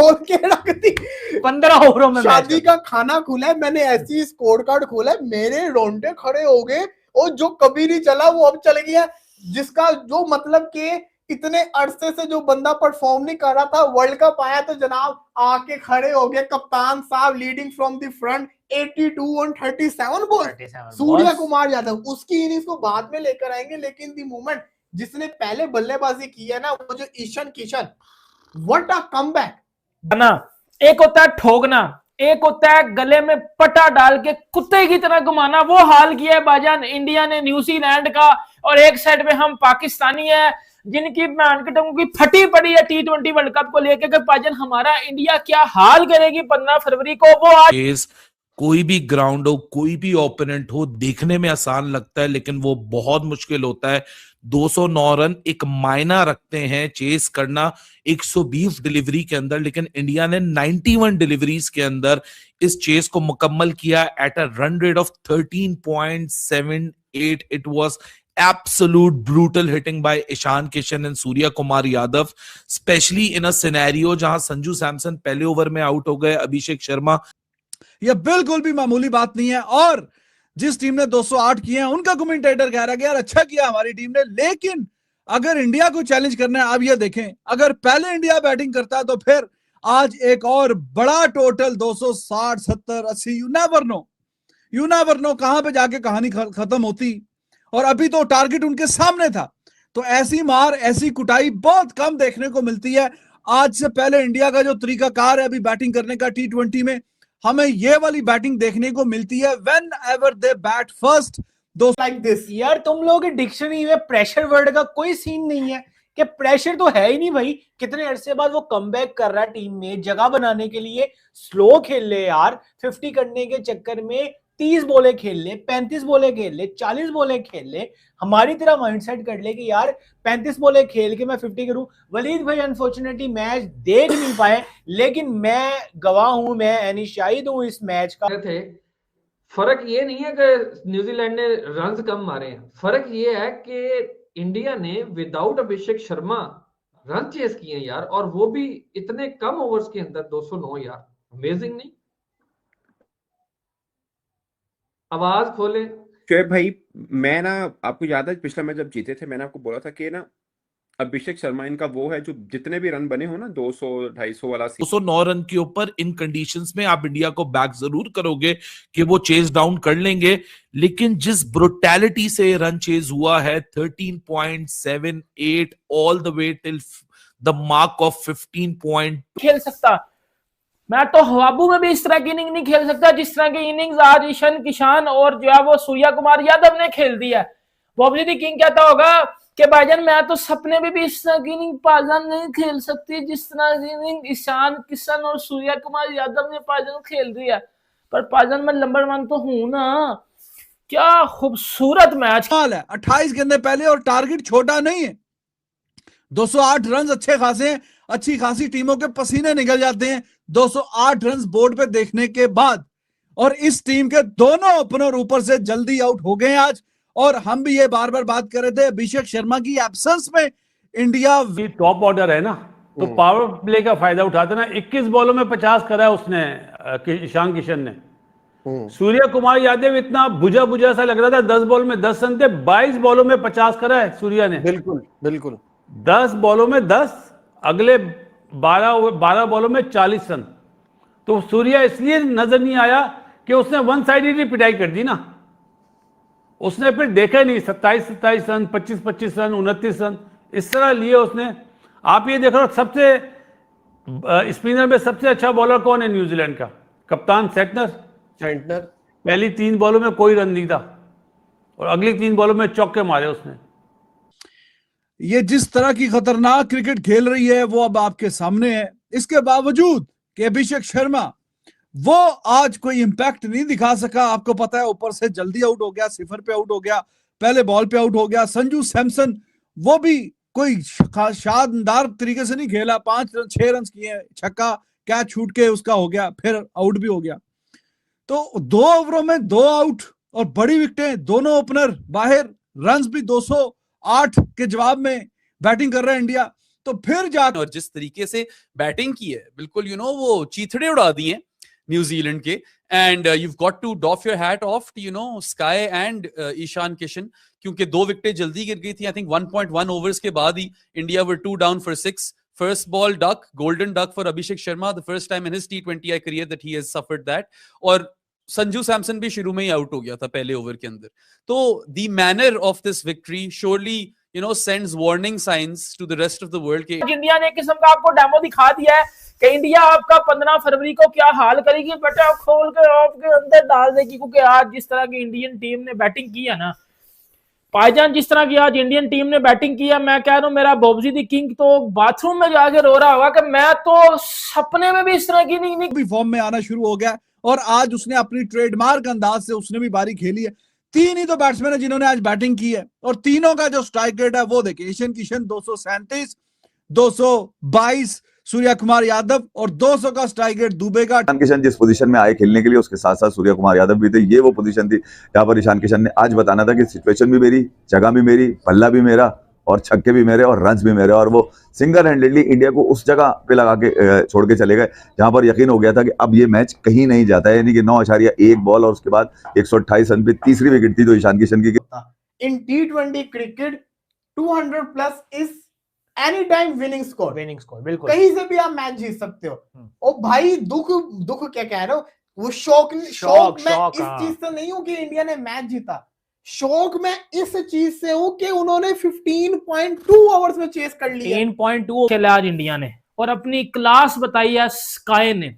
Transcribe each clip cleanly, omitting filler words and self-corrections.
खोल के रख दी। 15 ओवरों में शादी का खाना खुला है, मैंने ऐसी स्कोर कार्ड खोला है, मेरे रोंडे खड़े हो गए। और जो कभी नहीं चला वो अब चल गया, जिसका जो मतलब कि इतने अरसे से जो बंदा परफॉर्म नहीं कर रहा था, वर्ल्ड कप आया तो जनाब आके खड़े हो गए। कप्तान साहब leading from the front 82 on 37 ball. Surya Kumar Yadav, उसकी इनिंग्स को बाद में लेकर आएंगे, लेकिन द मोमेंट जिसने पहले बल्लेबाजी की है ना, वो जो Ishan Kishan, what a comeback. ना, एक होता है ठोकना, एक होता है गले में पटा डाल के कुत्ते की तरह घुमाना। वो हाल किया है भाईजान इंडिया ने न्यूजीलैंड का। और एक साइड में हम पाकिस्तानी है जिनकी टंगों की फटी पड़ी है T20 वर्ल्ड कप को लेकर। भाईजान हमारा इंडिया क्या हाल करेगी 15 फरवरी को। वो आज कोई भी ग्राउंड हो, कोई भी ओपोनेंट हो, देखने में आसान लगता है लेकिन वो बहुत मुश्किल होता है। 209 रन एक मायना रखते हैं चेस करना 120 डिलीवरी के अंदर, लेकिन इंडिया ने 91 डिलीवरीज के अंदर इस चेस को मुकम्मल किया at a run rate of 13.78। It was absolute brutal hitting by Ishan Kishan and Surya Kumar Yadav, especially in a scenario जहां संजू सैमसन पहले ओवर में आउट हो गए, अभिषेक शर्मा। यह बिल्कुल भी मामूली बात नहीं है। और जिस टीम ने 208 किए हैं उनका कमेंटेटर कह रहा है कि यार अच्छा किया हमारी टीम ने, लेकिन अगर इंडिया को चैलेंज करना है, आप ये देखें, अगर पहले इंडिया बैटिंग करता है तो फिर आज एक और बड़ा टोटल 260, 70, 80, यू नेवर नो कहां पे जाके कहानी खत्म होती। और अभी तो टारगेट उनके सामने था। तो ऐसी मार, ऐसी कुटाई बहुत कम देखने को मिलती है। आज से पहले इंडिया का जो तरीकाकार है अभी बैटिंग करने का T20 में, हमें ये वाली बैटिंग देखने को मिलती है when ever they bat first like this. यार तुम लोगों की डिक्शनरी में प्रेशर वर्ड का कोई सीन नहीं है कि प्रेशर तो है ही नहीं भाई। कितने अरसे बाद वो कमबैक कर रहा है टीम में जगह बनाने के लिए। स्लो खेल ले यार, 50 करने के चक्कर में 30 बॉलें खेल ले, 35 बॉलें खेल ले, 40 बॉलें खेल ले। हमारी तरह माइंडसेट कर ले कि यार 35 बॉलें खेल के मैं 50 करूं। वलीद भाई अनफॉर्चुनेटली मैच देख नहीं पाए, लेकिन मैं गवाह हूं, मैं यानी शाहिद हूं इस मैच का। थे फर्क ये नहीं है कि न्यूजीलैंड ने रन कम मारे हैं, फर्क ये है कि इंडिया ने without Abhishek Sharma run chase किए हैं यार, और वो भी इतने कम ओवर्स के अंदर 209 यार। अमेजिंग नहीं? आवाज खोले शोएब भाई। मैं ना, आपको याद है पिछला मैच जब जीते थे मैंने आपको बोला था कि ना अभिषेक शर्मा इनका वो है जो जितने भी रन बने हो ना 200, 250 वाला 209 रन के ऊपर इन कंडीशंस में आप इंडिया को बैक जरूर करोगे कि वो चेज डाउन कर लेंगे, लेकिन जिस ब्रुटैलिटी से रन चेज हुआ है 13.78 all the way till the mark of 15 point खेल सकता। मैं तो हवाबू में भी इस तरह की इनिंग नहीं खेल सकता जिस तरह की इनिंग्स आज ईशान किशन और जो है वो सूर्या कुमार यादव ने खेल दी है। बॉबी दी किंग कहता होगा कि भाईजान मैं तो सपने में भी इस तरह की इनिंग पाजान नहीं खेल सकती जिस तरह की इनिंग ईशान किशन और सूर्या कुमार यादव ने पाजान खेल दी है। पर पाजान मैं नंबर 1 तो हूं ना। क्या खूबसूरत मैच है। 28 गेंदें पहले और टारगेट छोटा नहीं है। 208 रन अच्छे खासे हैं। अच्छी खासी टीमों के पसीने निकल जाते हैं 208 रन बोर्ड पे देखने के बाद। और इस टीम के दोनों ओपनर ऊपर से जल्दी आउट हो गए आज। और हम भी ये बार बार बात कर रहे थे अभिषेक शर्मा की एब्सेंस में इंडिया टॉप ऑर्डर है ना, तो पावर प्ले का फायदा उठाते ना। 21 बॉलों में 50 करा है उसने, ईशान किशन ने। सूर्या कुमार यादव इतना बुझा बुझा सा लग रहा था, 10 बॉल में 10 रन थे, 22 बॉलों में 50 करा है सूर्या ने। बिल्कुल 10 बॉलों में 10, अगले 12 बॉलों में 40 रन। तो सूर्या इसलिए नजर नहीं आया कि उसने वन साइडेड पिटाई कर दी ना। उसने फिर देखा नहीं, 27 रन, 25 रन, 29 रन इस तरह लिए उसने। आप ये देखो सबसे स्पिनर में सबसे अच्छा बॉलर कौन है न्यूजीलैंड का? कप्तान सेंटनर। पहली 3 बॉलों में कोई रन नहीं था और अगली 3 बॉलों में चौके मारे उसने। ये जिस तरह की खतरनाक क्रिकेट खेल रही है वो अब आपके सामने है। इसके बावजूद कि अभिषेक शर्मा वो आज कोई इंपैक्ट नहीं दिखा सका। आपको पता है ऊपर से जल्दी आउट हो गया, 0 पे आउट हो गया, पहले बॉल पे आउट हो गया। संजू सैमसन वो भी कोई शानदार तरीके से नहीं खेला, 5 रन 6 रन किए, छक्का कैच छूट के उसका हो गया, फिर आउट भी हो गया। तो 2 ओवरों में 2 आउट और बड़ी विकेटें, दोनों ओपनर बाहर, रन भी 208 के जवाब में बैटिंग कर रहा है इंडिया। तो फिर जाकर और जिस तरीके से बैटिंग की है, बिल्कुल वो चीथड़े उड़ा दिए न्यूजीलैंड के। And you've got to doff your hat off to Sky and Ishan Kishan, क्योंकि 2 विकेटें जल्दी गिर गई थी। आई थिंक 1.1 ओवर्स के बाद ही India were 2 down for 6। First ball duck, golden duck for Abhishek Sharma, the first time in his T20I career that he has suffered that. और संजू सैमसन भी शुरू में ही आउट हो गया था पहले ओवर के अंदर। तो the manner of this victory surely sends warning signs to the rest of the world कि इंडिया ने एक किस्म का आपको डेमो दिखा दिया है कि इंडिया आपका 15 फरवरी को क्या हाल करेगी, बेटा खोल के आपके अंदर डाल देगी। क्योंकि आज जिस तरह की इंडियन टीम ने बैटिंग की है ना भाईजान, जिस तरह की आज इंडियन टीम ने बैटिंग की है, मैं कह रहा हूं मेरा बॉब्जी दी किंग तो बाथरूम में जाके रो रहा होगा कि मैं तो सपने में भी इस तरह की नहीं भी फॉर्म में आना शुरू हो गया और आज उसने अपनी ट्रेडमार्क अंदाज से उसने भी बारी खेली है। 3 ही तो बैट्समैन है जिन्होंने आज बैटिंग की है और तीनों का जो स्ट्राइक रेट है वो देखिए, ईशान किशन 237, 222 सूर्य कुमार यादव और 200 का स्ट्राइक रेट दुबे का। ईशान किशन जिस पोजीशन में आए खेलने के लिए, उसके साथ साथ सूर्य कुमार यादव भी थे। ये वो पोजीशन थी जहां पर ईशान किशन ने आज बताना था कि सिचुएशन भी मेरी, जगह भी मेरी, पल्ला भी मेरा और छक्के भी मेरे और रन्स भी मेरे। और वो सिंगल हैंडेडली इंडिया को उस जगह पे लगा के छोड़ के चले गए जहां पर यकीन हो गया था कि अब ये मैच कहीं नहीं जाता है। यानी कि 9.1 बॉल और उसके बाद 128 रन पे तीसरी विकेट थी तो ईशान किशन की। इन T20 cricket 200 plus is any time winning score. बिल्कुल कहीं से भी आप मैच जीत सकते हो। ओ भाई दुख क्या कह रहे हो, वो शौक मैं इस चीज से नहीं हूं कि इंडिया ने मैच जीता, शौक मैं इस चीज से हूं कि उन्होंने 15.2 ओवर्स में चेस कर लिया। 10.2 खेला आज इंडिया ने और अपनी क्लास बताई है स्काई ने।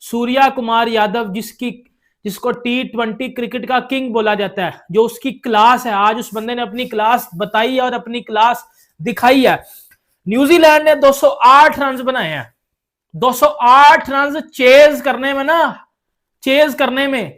सूर्या कुमार यादव जिसको T20 क्रिकेट का किंग बोला जाता है, जो उसकी क्लास है, आज उस बंदे ने अपनी क्लास बताई है और अपनी क्लास दिखाई है। न्यूजीलैंड ने 208 रन बनाए हैं। 208 रन चेज करने में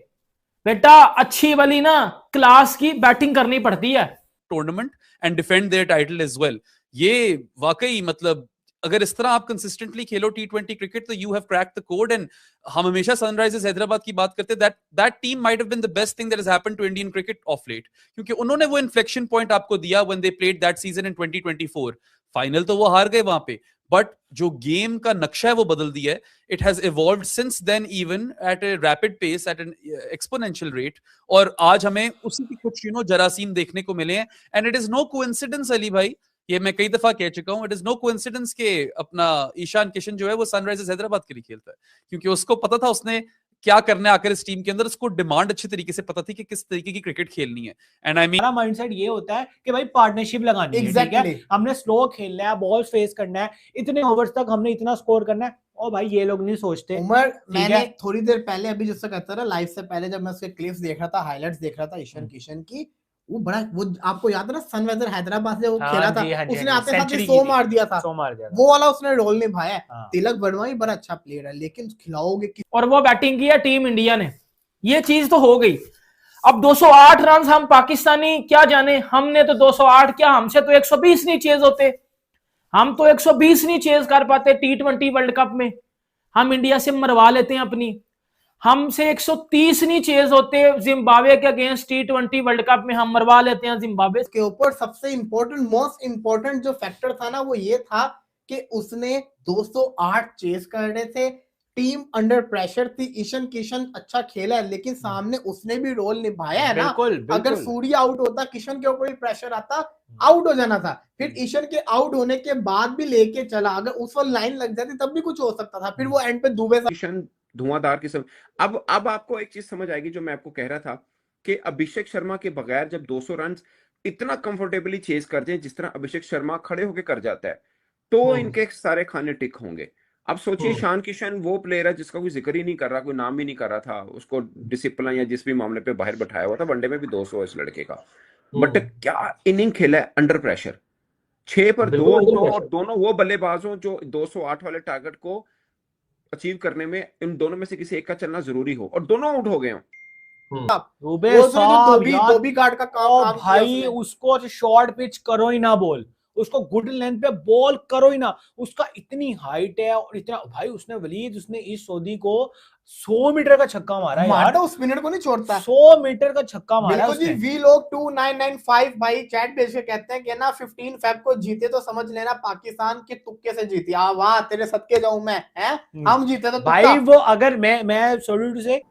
बेटा अच्छी वाली ना क्लास की बैटिंग करनी पड़ती है। Tournament and defend their title as well. ये वाकई मतलब अगर इस तरह आप कंसिस्टेंटली खेलो T20 क्रिकेट तो you have cracked the code. And हम हमेशा सनराइजर्स हैदराबाद की बात करते हैं, that team might have been the best thing that has happened to Indian cricket of late, क्योंकि उन्होंने वो इन्फ्लेक्शन पॉइंट आपको दिया when they played that season in 2024। Final तो वो हार गए वहां पे, बट जो गेम का नक्शा है वो बदल दिया है। It has evolved since then even at a rapid pace, at an exponential rate. और आज हमें उसी की कुछ जरासीम देखने को मिले हैं। And it is no coincidence Ali भाई, ये मैं कई दफा कह चुका हूं, इट इज नो कोइंसिडेंस के अपना ईशान किशन जो है वो सनराइजर्स हैदराबाद के लिए खेलता है, क्योंकि उसको पता था उसने क्या करना है आकर इस टीम के अंदर। उसको डिमांड अच्छी तरीके से पता थी कि किस तरीके की क्रिकेट खेलनी है। एंड आई मीन माइंडसेट ये होता है कि भाई पार्टनरशिप लगानी है, ठीक है, हमने स्लो खेलना है, बॉल फेस करना है, इतने ओवर्स तक हमने इतना स्कोर करना है। और भाई ये लोग नहीं सोचते। उमर, मैंने थोड़ी देर पहले अभी जिससे कहता था लाइव से पहले जब मैं उसके क्लिप्स देख रहा था, हाइलाइट्स देख रहा था ईशान किशन की, वो आपको याद है ना सनराइजर हैदराबाद से वो खेला था, उसने आते साथ 100 मार दिया था, वो वाला उसने रोल निभाया है। तिलक वर्मा भी बड़ा अच्छा प्लेयर है, लेकिन खिलाओगे और वो बैटिंग की है टीम इंडिया ने, ये चीज तो हो गई। अब 208 रन हम पाकिस्तानी क्या जाने, हमने तो 208 क्या, हमसे तो 120 नहीं चेज होते, हम तो 120 नहीं चेज कर पाते T20 वर्ल्ड कप में। हम इंडिया से मरवा लेते हैं अपनी, हमसे 130 नहीं चेज होते जिम्बाब्वे के अगेंस्ट T20 वर्ल्ड कप में, हम मरवा लेते हैं जिम्बाब्वे के ऊपर। सबसे इंपॉर्टेंट, मोस्ट इंपॉर्टेंट जो फैक्टर था ना वो ये था कि उसने 208 चेज कर रहे थे, टीम अंडर प्रेशर थी। ईशान किशन अच्छा खेला है लेकिन सामने उसने भी रोल निभाया है ना। अगर सूर्य आउट होता, किशन के ऊपर भी प्रेशर आता, आउट हो जाना था। फिर ईशान के आउट होने के बाद भी लेके चला, अगर उस पर लाइन लग जाती तब भी कुछ हो सकता था। फिर वो एंड पे दुबे धुआंधार किस्म। अब आपको एक चीज समझ आएगी जो मैं आपको कह रहा था कि अभिषेक शर्मा के बगैर जब 200 रन इतना कंफर्टेबली चेज कर जाए जिस तरह अभिषेक शर्मा खड़े होकर कर जाता है, तो इनके सारे खाने टिक होंगे। अब सोचिए ईशान किशन वो प्लेयर है जिसका कोई जिक्र ही नहीं कर रहा, कोई नाम ही नहीं कर रहा था, उसको डिसिप्लिन या जिस भी मामले पे बाहर बैठाया हुआ था। वनडे में भी 200 इस लड़के का, बट क्या इनिंग खेला है अंडर प्रेशर। 6 पर 2 और दोनों वो बल्लेबाजों जो 208 वाले टारगेट को अचीव करने में इन दोनों में से किसी एक का चलना जरूरी हो, और दोनों आउट हो गए हों। भाई उसको शॉर्ट पिच करो ही ना बोल, उसको गुड लेंथ पे बॉल करो ही ना, उसका इतनी हाइट है और इतना भाई उसने वलीद उसने इस सऊदी को 100 मीटर का छक्का मारा है यार, मारता उस मिनट को नहीं छोड़ता। 100 मीटर का छक्का मारा है बिल्कुल जी, उसने। वी लोग 2995 भाई चैट भेज के कहते हैं कि ना 15 फेब को जीते तो समझ लेना पाकिस्तान के तुक्के से जीती। वाह तेरे सदके जाऊं मैं, हैं हम जीते तो भाई तुक्का। वो अगर मैं सॉरी टू से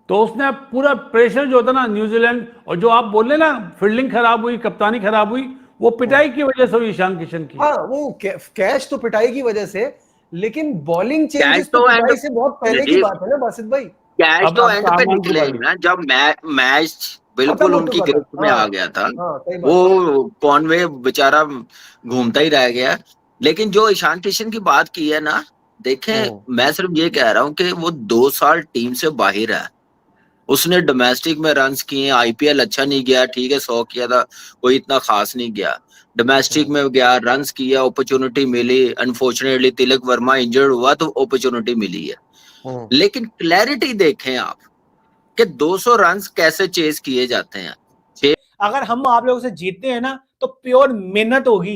तो उसने पूरा प्रेशर जो था ना न्यूजीलैंड, और जो आप बोल रहे ना फील्डिंग खराब हुई, कप्तानी खराब हुई, वो पिटाई की वजह से हुई ईशान किशन की। हाँ वो कैच तो पिटाई की वजह से, लेकिन बॉलिंग कैच चेंजेस तो तो एंड पिटाई से बहुत पहले की बात है ना बासित भाई। कैच अब तो अब एंड पे सामान निकले संभालिए। ना, जब मैच बिल्कुल खत्म हो उनकी चुका था। गिरफ्त में हाँ आ गया था, हाँ सही बात। वो कॉनवे बेचारा घूमता ही रह गया। लेकिन जो ईशान किशन की बात की है ना, देखें मैं सिर्फ ये कह रहा हूँ कि वो 2 साल टीम से बाहर है, उसने डोमेस्टिक में रन्स किए, आईपीएल अच्छा नहीं गया, ठीक है 100 किया था, कोई इतना खास नहीं गया, डोमेस्टिक में गया रन्स किया, अपॉर्चुनिटी मिली, अनफॉर्चुनेटली तिलक वर्मा इंजर्ड हुआ तो अपॉर्चुनिटी मिली है। लेकिन क्लैरिटी देखें आप कि 200 रन्स कैसे चेस किए जाते हैं। अगर हम आप लोगों से जीतते हैं ना तो प्योर मेहनत होगी,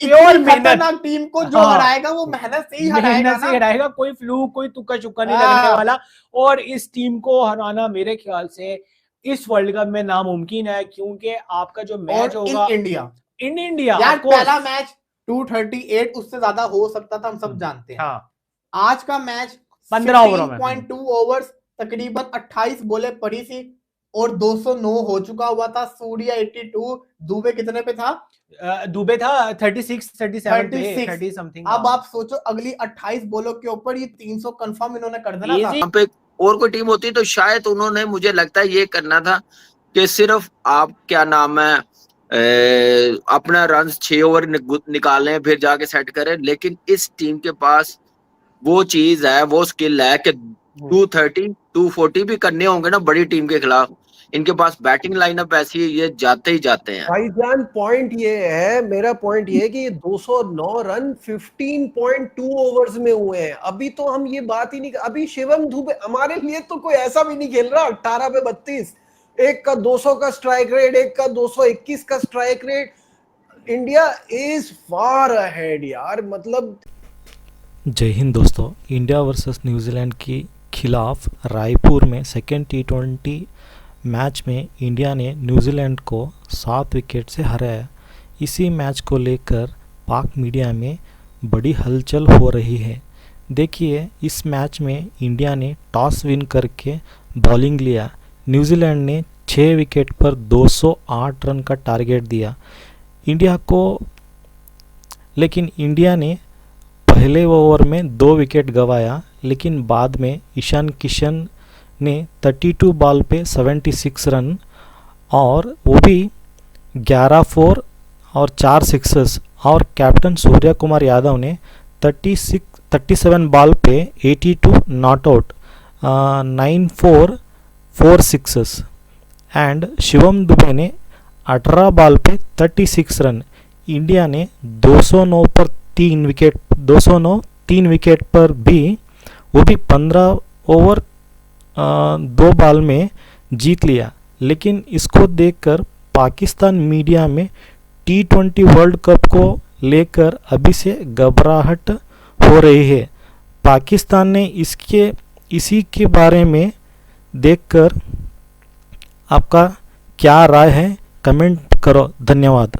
इतनी प्योर मेहनत। खतरनाक टीम को जो हाँ। हराएगा वो मेहनत से ही हराएगा मेहनत से ना। हराएगा, कोई फ्लूक कोई तुक्का चुक्का नहीं हाँ। लगने वाला। और इस टीम को हराना मेरे ख्याल से इस वर्ल्ड कप में नामुमकिन है, क्योंकि आपका जो मैच और होगा इन इंडिया यार of course। पहला मैच 238 उससे ज्यादा हो सकता था, हम सब जानते हैं। हाँ। आज का मैच 15 ओवरों में 16.2 ओवर्स, तकरीबन 28 बॉलें पड़ी थी और 209 हो चुका हुआ था। सूर्या 82, दुबे कितने पे था? दुबे था 36 37 पे 36। 30 समथिंग। अब आप सोचो अगली 28 बॉलों के ऊपर ये 300 कंफर्म इन्होंने कर देना था। यहाँ पे और कोई टीम होती तो शायद उन्होंने, मुझे लगता है ये करना था कि सिर्फ आप क्या नाम है अपना रन 6 ओवर निकालें फिर जाके सेट करें। लेकिन इस टीम के पास वो चीज है, वो स्किल है कि 230 240 भी करने होंगे ना बड़ी टीम के खिलाफ, इनके पास बैटिंग लाइनअप ऐसी है, ये जाते ही जाते हैं। भाईजान पॉइंट ये है, मेरा पॉइंट ये है कि 209 रन 15.2 ओवर्स में हुए हैं। अभी तो हम ये बात ही नहीं, अभी शिवम दुबे हमारे लिए तो कोई ऐसा भी नहीं खेल रहा 18 पे 32, एक का 200 का स्ट्राइक रेट, एक का 221 का strike rate. India is far ahead यार, मतलब। जय हिंद दोस्तों, इंडिया वर्सेस न्यूजीलैंड के खिलाफ रायपुर में सेकेंड T20 मैच में इंडिया ने न्यूजीलैंड को 7 विकेट से हराया। इसी मैच को लेकर पाक मीडिया में बड़ी हलचल हो रही है। देखिए, इस मैच में इंडिया ने टॉस विन करके बॉलिंग लिया। न्यूजीलैंड ने 6 विकेट पर 208 रन का टारगेट दिया इंडिया को, लेकिन इंडिया ने पहले ओवर में 2 विकेट गंवाया। लेकिन बाद में ईशान किशन ने 32 बॉल पे 76 रन और वो भी 11-4 और 4 सिक्सेस, और कैप्टन सूर्या कुमार यादव ने 37 बॉल पे 82 not out, 9-4 4 sixes, and Shivam Dubey ने 18 बॉल पे 36 रन। इंडिया ने 209 पर 3 विकेट पर भी, वो भी 15 ओवर 2 बॉल में जीत लिया। लेकिन इसको देखकर पाकिस्तान मीडिया में T20 वर्ल्ड कप को लेकर अभी से घबराहट हो रही है। पाकिस्तान ने इसी के बारे में देखकर आपका क्या राय है, कमेंट करो। धन्यवाद।